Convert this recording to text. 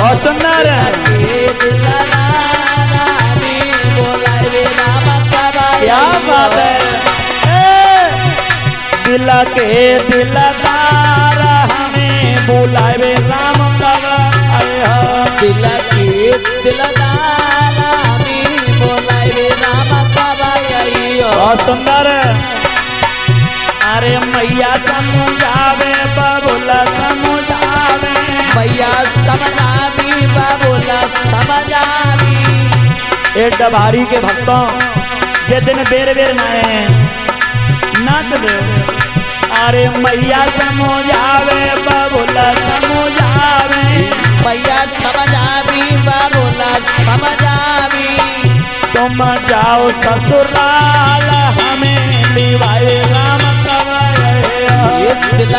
बहुत सुंदर क्या बात है दिल के दिलदार हमें बुलावे राम कब आए दिल के दिलदार हमें बुलावे राम कब आई बहुत सुंदर अरे मैया समझावे बबुला समझावे मैया समझावी बबुला समझावी ए डभारी के भक्तों जे दिन बेर बेर नाए नाच दे अरे मैया समझावे बबुला समझावे मैया समझावी बबुला समझावी तुम जाओ ससुराल हमें लिवाए राम कब दिल